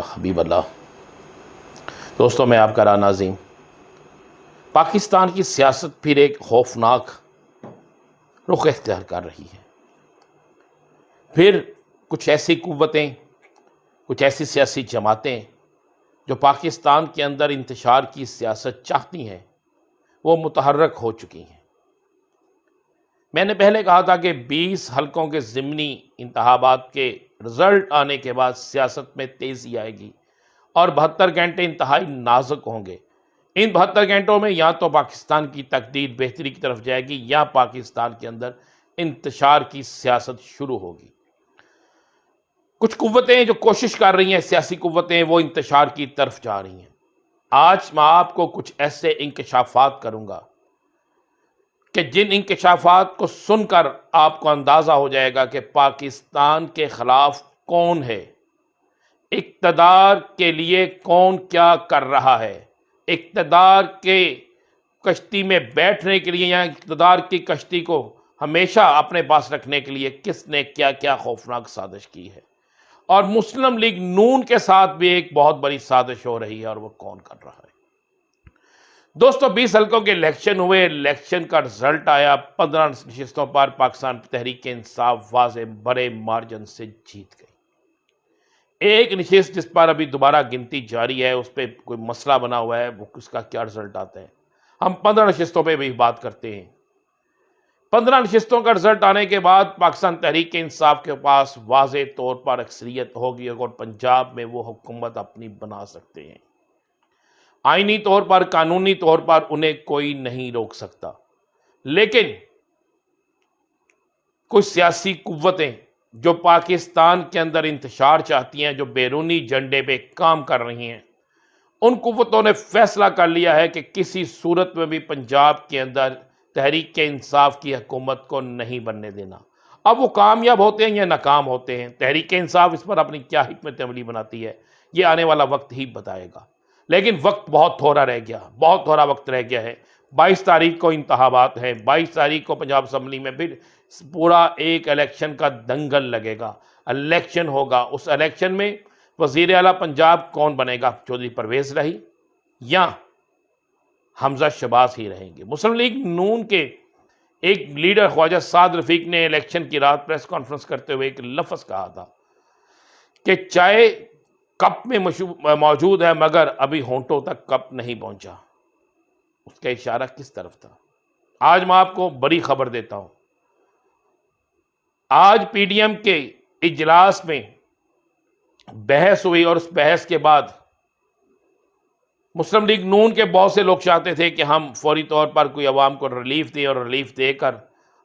حبیب اللہ۔ دوستوں، میں آپ کا رانا عظیم۔ پاکستان کی سیاست پھر ایک خوفناک رخ اختیار کر رہی ہے۔ پھر کچھ ایسی قوتیں، کچھ ایسی سیاسی جماعتیں جو پاکستان کے اندر انتشار کی سیاست چاہتی ہیں، وہ متحرک ہو چکی ہیں۔ میں نے پہلے کہا تھا کہ 20 حلقوں کے ضمنی انتخابات کے رزلٹ آنے کے بعد سیاست میں تیزی آئے گی اور 72 گھنٹے انتہائی نازک ہوں گے۔ ان 72 گھنٹوں میں یا تو پاکستان کی تقدیر بہتری کی طرف جائے گی یا پاکستان کے اندر انتشار کی سیاست شروع ہوگی۔ کچھ قوتیں جو کوشش کر رہی ہیں، سیاسی قوتیں، وہ انتشار کی طرف جا رہی ہیں۔ آج میں آپ کو کچھ ایسے انکشافات کروں گا کہ جن انکشافات کو سن کر آپ کو اندازہ ہو جائے گا کہ پاکستان کے خلاف کون ہے، اقتدار کے لیے کون کیا کر رہا ہے، اقتدار کے کشتی میں بیٹھنے کے لیے یا اقتدار کی کشتی کو ہمیشہ اپنے پاس رکھنے کے لیے کس نے کیا کیا خوفناک سازش کی ہے۔ اور مسلم لیگ نون کے ساتھ بھی ایک بہت بڑی سازش ہو رہی ہے، اور وہ کون کر رہا ہے۔ دوستو، 20 حلقوں کے الیکشن ہوئے، الیکشن کا رزلٹ آیا، 15 نشستوں پر پاکستان تحریک انصاف واضح بڑے مارجن سے جیت گئی۔ ایک نشست جس پر ابھی دوبارہ گنتی جاری ہے، اس پہ کوئی مسئلہ بنا ہوا ہے، وہ اس کا کیا رزلٹ آتا ہے۔ ہم 15 نشستوں پہ بھی بات کرتے ہیں۔ 15 نشستوں کا رزلٹ آنے کے بعد پاکستان تحریک انصاف کے پاس واضح طور پر اکثریت ہوگی اور پنجاب میں وہ حکومت اپنی بنا سکتے ہیں۔ آئینی طور پر، قانونی طور پر انہیں کوئی نہیں روک سکتا، لیکن کچھ سیاسی قوتیں جو پاکستان کے اندر انتشار چاہتی ہیں، جو بیرونی جنڈے پہ کام کر رہی ہیں، ان قوتوں نے فیصلہ کر لیا ہے کہ کسی صورت میں بھی پنجاب کے اندر تحریک انصاف کی حکومت کو نہیں بننے دینا۔ اب وہ کامیاب ہوتے ہیں یا ناکام ہوتے ہیں، تحریک انصاف اس پر اپنی کیا حکمت عملی بناتی ہے، یہ آنے والا وقت ہی بتائے گا۔ لیکن وقت بہت تھوڑا رہ گیا، بہت تھوڑا وقت رہ گیا ہے۔ 22 تاریخ کو انتخابات ہیں، 22 تاریخ کو پنجاب اسمبلی میں پھر پورا ایک الیکشن کا دنگل لگے گا، الیکشن ہوگا۔ اس الیکشن میں وزیر اعلیٰ پنجاب کون بنے گا؟ چودھری پرویز رہی یا حمزہ شہباز ہی رہیں گے؟ مسلم لیگ نون کے ایک لیڈر خواجہ سعد رفیق نے الیکشن کی رات پریس کانفرنس کرتے ہوئے ایک لفظ کہا تھا کہ چائے کپ میں موجود ہے مگر ابھی ہونٹوں تک کپ نہیں پہنچا۔ اس کا اشارہ کس طرف تھا؟ آج میں آپ کو بڑی خبر دیتا ہوں۔ آج پی ڈی ایم کے اجلاس میں بحث ہوئی اور اس بحث کے بعد مسلم لیگ نون کے بہت سے لوگ چاہتے تھے کہ ہم فوری طور پر کوئی عوام کو ریلیف دیں اور ریلیف دے کر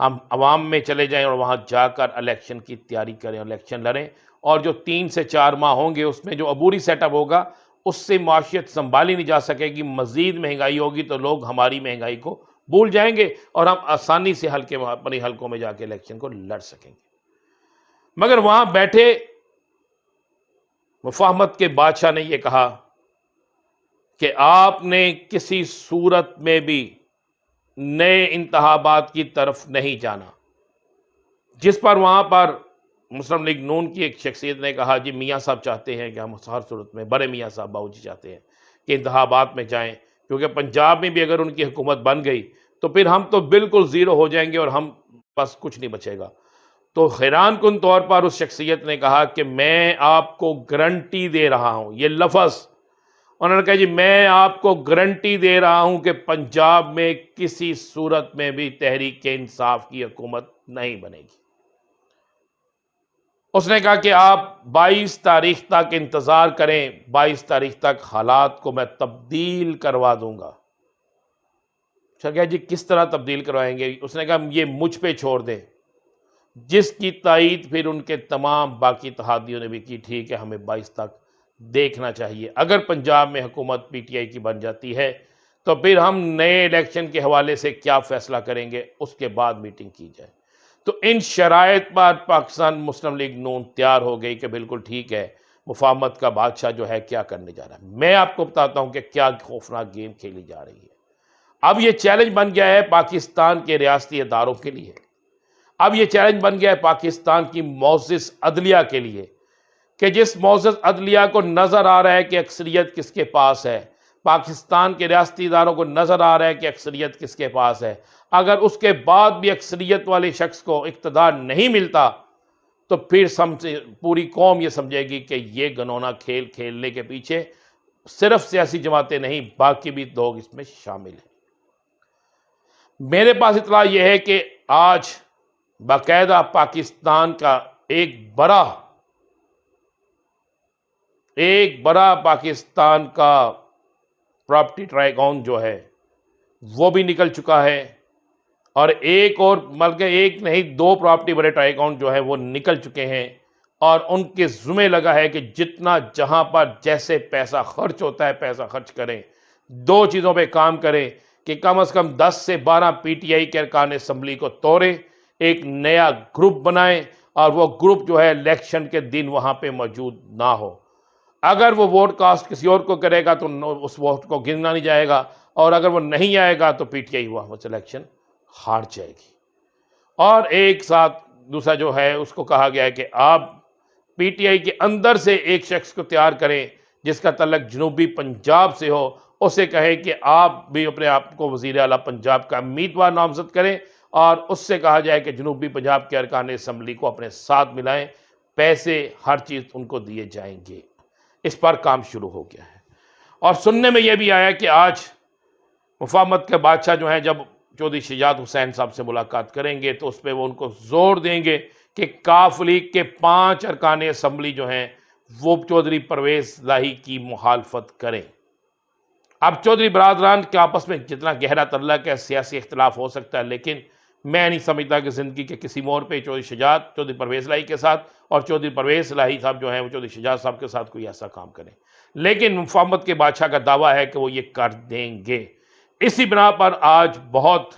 ہم عوام میں چلے جائیں اور وہاں جا کر الیکشن کی تیاری کریں، الیکشن لڑیں، اور جو 3 سے 4 ماہ ہوں گے اس میں جو عبوری سیٹ اپ ہوگا اس سے معاشیت سنبھالی نہیں جا سکے گی، مزید مہنگائی ہوگی تو لوگ ہماری مہنگائی کو بھول جائیں گے اور ہم آسانی سے اپنی حلقوں میں جا کے الیکشن کو لڑ سکیں گے۔ مگر وہاں بیٹھے مفاہمت کے بادشاہ نے یہ کہا کہ آپ نے کسی صورت میں بھی نئے انتخابات کی طرف نہیں جانا، جس پر وہاں پر مسلم لیگ نون کی ایک شخصیت نے کہا جی میاں صاحب چاہتے ہیں کہ ہم ہر صورت میں، بڑے میاں صاحب باؤ جی چاہتے ہیں کہ انتخابات میں جائیں، کیونکہ پنجاب میں بھی اگر ان کی حکومت بن گئی تو پھر ہم تو بالکل زیرو ہو جائیں گے اور ہم بس کچھ نہیں بچے گا۔ تو حیران کن طور پر اس شخصیت نے کہا کہ میں آپ کو گارنٹی دے رہا ہوں، یہ لفظ انہوں نے کہا جی میں آپ کو گارنٹی دے رہا ہوں کہ پنجاب میں کسی صورت میں بھی تحریک انصاف کی حکومت نہیں بنے گی۔ اس نے کہا کہ آپ 22 تاریخ تک انتظار کریں، 22 تاریخ تک حالات کو میں تبدیل کروا دوں گا۔ اچھا کہا جی کس طرح تبدیل کروائیں گے؟ اس نے کہا یہ مجھ پہ چھوڑ دیں، جس کی تائید پھر ان کے تمام باقی اتحادیوں نے بھی کی، ٹھیک ہے ہمیں 22 تک دیکھنا چاہیے، اگر پنجاب میں حکومت پی ٹی آئی کی بن جاتی ہے تو پھر ہم نئے الیکشن کے حوالے سے کیا فیصلہ کریں گے، اس کے بعد میٹنگ کی جائے۔ تو ان شرائط پر پاکستان مسلم لیگ نون تیار ہو گئی کہ بالکل ٹھیک ہے، مفاہمت کا بادشاہ جو ہے کیا کرنے جا رہا ہے۔ میں آپ کو بتاتا ہوں کہ کیا خوفناک گیم کھیلی جا رہی ہے۔ اب یہ چیلنج بن گیا ہے پاکستان کے ریاستی اداروں کے لیے، اب یہ چیلنج بن گیا ہے پاکستان کی معزز عدلیہ کے لیے کہ جس معزز عدلیہ کو نظر آ رہا ہے کہ اکثریت کس کے پاس ہے، پاکستان کے ریاستی اداروں کو نظر آ رہا ہے کہ اکثریت کس کے پاس ہے، اگر اس کے بعد بھی اکثریت والے شخص کو اقتدار نہیں ملتا تو پھر پوری قوم یہ سمجھے گی کہ یہ گنونا کھیل کھیلنے کے پیچھے صرف سیاسی جماعتیں نہیں، باقی بھی لوگ اس میں شامل ہیں۔ میرے پاس اطلاع یہ ہے کہ آج باقاعدہ پاکستان کا ایک بڑا پاکستان کا پراپرٹی ٹرائی اکاؤنٹ جو ہے وہ بھی نکل چکا ہے، اور ایک اور بلکہ ایک نہیں 2 پراپرٹی بڑے ٹرائی اکاؤنٹ جو ہیں وہ نکل چکے ہیں، اور ان کے ذمہ لگا ہے کہ جتنا جہاں پر جیسے پیسہ خرچ ہوتا ہے پیسہ خرچ کریں۔ 2 چیزوں پہ کام کریں کہ کم از کم 10 سے 12 پی ٹی آئی کے ارکان اسمبلی کو توڑیں، ایک نیا گروپ بنائیں، اور وہ گروپ جو ہے الیکشن کے دن وہاں پہ موجود نہ ہو۔ اگر وہ ووٹ کاسٹ کسی اور کو کرے گا تو اس ووٹ کو گننا نہیں جائے گا، اور اگر وہ نہیں آئے گا تو پی ٹی آئی وہ الیکشن ہار جائے گی۔ اور ایک ساتھ دوسرا جو ہے اس کو کہا گیا ہے کہ آپ پی ٹی آئی کے اندر سے ایک شخص کو تیار کریں جس کا تعلق جنوبی پنجاب سے ہو، اسے کہیں کہ آپ بھی اپنے آپ کو وزیر اعلیٰ پنجاب کا امیدوار نامزد کریں، اور اس سے کہا جائے کہ جنوبی پنجاب کے ارکان اسمبلی کو اپنے ساتھ ملائیں، پیسے ہر چیز ان کو دیے جائیں گے۔ اس پر کام شروع ہو گیا ہے، اور سننے میں یہ بھی آیا کہ آج مفاہمت کے بادشاہ جو ہیں جب چودھری شجاعت حسین صاحب سے ملاقات کریں گے تو اس پہ وہ ان کو زور دیں گے کہ کاف لیگ کے 5 ارکان اسمبلی جو ہیں وہ چودھری پرویز الہی کی مخالفت کریں۔ اب چودھری برادران کے آپس میں جتنا گہرا تعلق ہے، سیاسی اختلاف ہو سکتا ہے، لیکن میں نہیں سمجھتا کہ زندگی کے کسی موڑ پہ چودھری شجاعت چودھری پرویز الہی کے ساتھ اور چودھری پرویز الہی صاحب جو ہیں وہ چودھری شجاعت صاحب کے ساتھ کوئی ایسا کام کریں، لیکن مفاہمت کے بادشاہ کا دعویٰ ہے کہ وہ یہ کر دیں گے۔ اسی بنا پر آج بہت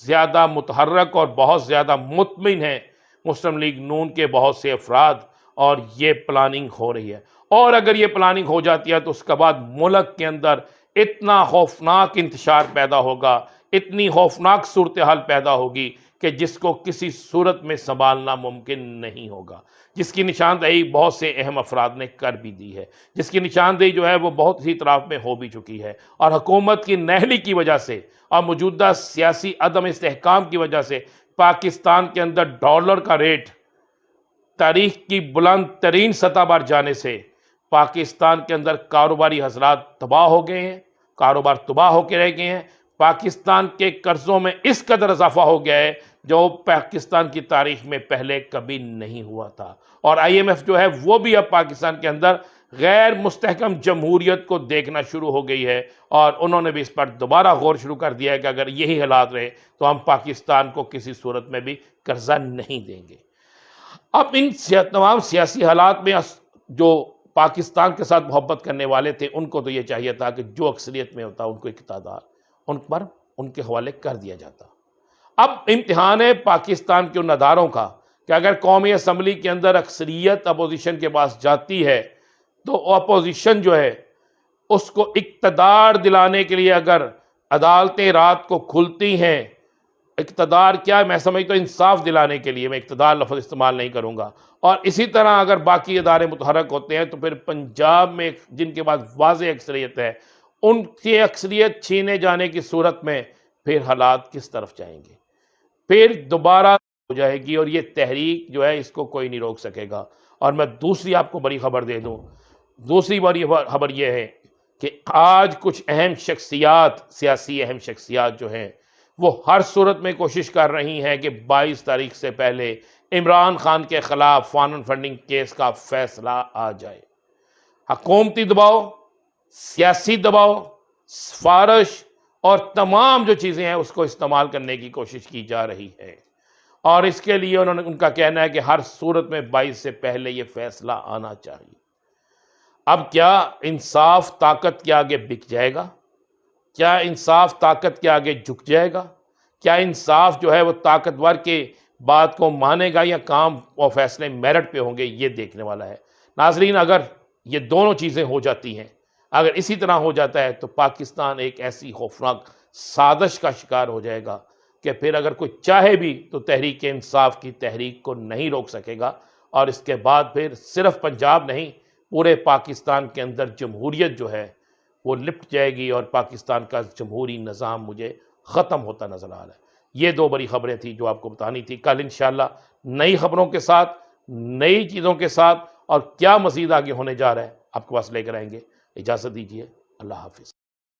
زیادہ متحرک اور بہت زیادہ مطمئن ہیں مسلم لیگ نون کے بہت سے افراد، اور یہ پلاننگ ہو رہی ہے، اور اگر یہ پلاننگ ہو جاتی ہے تو اس کے بعد ملک کے اندر اتنا خوفناک انتشار پیدا ہوگا، اتنی خوفناک صورتحال پیدا ہوگی کہ جس کو کسی صورت میں سنبھالنا ممکن نہیں ہوگا، جس کی نشاندہی بہت سے اہم افراد نے کر بھی دی ہے، جس کی نشاندہی جو ہے وہ بہت سی طرف میں ہو بھی چکی ہے، اور حکومت کی نااہلی کی وجہ سے اور موجودہ سیاسی عدم استحکام کی وجہ سے پاکستان کے اندر ڈالر کا ریٹ تاریخ کی بلند ترین سطح پر جانے سے پاکستان کے اندر کاروباری حضرات تباہ ہو گئے ہیں، کاروبار تباہ ہو کے رہ گئے ہیں، پاکستان کے قرضوں میں اس قدر اضافہ ہو گیا ہے جو پاکستان کی تاریخ میں پہلے کبھی نہیں ہوا تھا، اور آئی ایم ایف جو ہے وہ بھی اب پاکستان کے اندر غیر مستحکم جمہوریت کو دیکھنا شروع ہو گئی ہے، اور انہوں نے بھی اس پر دوبارہ غور شروع کر دیا ہے کہ اگر یہی حالات رہے تو ہم پاکستان کو کسی صورت میں بھی قرضہ نہیں دیں گے۔ اب ان تمام سیاسی حالات میں جو پاکستان کے ساتھ محبت کرنے والے تھے ان کو تو یہ چاہیے تھا کہ جو اکثریت میں ہوتا ان کو اقتدار ان پر ان کے حوالے کر دیا جاتا۔ اب امتحان ہے پاکستان کے ان اداروں کا کہ اگر قومی اسمبلی کے اندر اکثریت اپوزیشن کے پاس جاتی ہے تو اپوزیشن جو ہے اس کو اقتدار دلانے کے لیے اگر عدالتیں رات کو کھلتی ہیں، اقتدار کیا میں سمجھتا ہوں انصاف دلانے کے لیے، میں اقتدار لفظ استعمال نہیں کروں گا، اور اسی طرح اگر باقی ادارے متحرک ہوتے ہیں تو پھر پنجاب میں جن کے پاس واضح اکثریت ہے ان کی اکثریت چھینے جانے کی صورت میں پھر حالات کس طرف جائیں گے، پھر دوبارہ ہو جائے گی، اور یہ تحریک جو ہے اس کو کوئی نہیں روک سکے گا۔ اور میں دوسری آپ کو بڑی خبر دے دوں، دوسری بڑی خبر یہ ہے کہ آج کچھ اہم شخصیات، سیاسی اہم شخصیات جو ہیں وہ ہر صورت میں کوشش کر رہی ہیں کہ 22 تاریخ سے پہلے عمران خان کے خلاف فان اینڈ فنڈنگ کیس کا فیصلہ آ جائے۔ حکومتی دباؤ، سیاسی دباؤ، سفارش اور تمام جو چیزیں ہیں اس کو استعمال کرنے کی کوشش کی جا رہی ہے، اور اس کے لیے ان کا کہنا ہے کہ ہر صورت میں 22 سے پہلے یہ فیصلہ آنا چاہیے۔ اب کیا انصاف طاقت کے آگے بک جائے گا؟ کیا انصاف طاقت کے آگے جھک جائے گا؟ کیا انصاف جو ہے وہ طاقتور کے بات کو مانے گا، یا کام اور فیصلے میرٹ پہ ہوں گے؟ یہ دیکھنے والا ہے۔ ناظرین، اگر یہ دونوں چیزیں ہو جاتی ہیں، اگر اسی طرح ہو جاتا ہے تو پاکستان ایک ایسی خوفناک سازش کا شکار ہو جائے گا کہ پھر اگر کوئی چاہے بھی تو تحریک انصاف کی تحریک کو نہیں روک سکے گا، اور اس کے بعد پھر صرف پنجاب نہیں پورے پاکستان کے اندر جمہوریت جو ہے وہ لپٹ جائے گی اور پاکستان کا جمہوری نظام مجھے ختم ہوتا نظر آ رہا ہے۔ یہ دو بڑی خبریں تھیں جو آپ کو بتانی تھی۔ کل انشاءاللہ نئی خبروں کے ساتھ، نئی چیزوں کے ساتھ، اور کیا مزید آگے ہونے جا رہا ہے آپ کے پاس لے کر آئیں گے۔ اجازت دیجیے، اللہ حافظ۔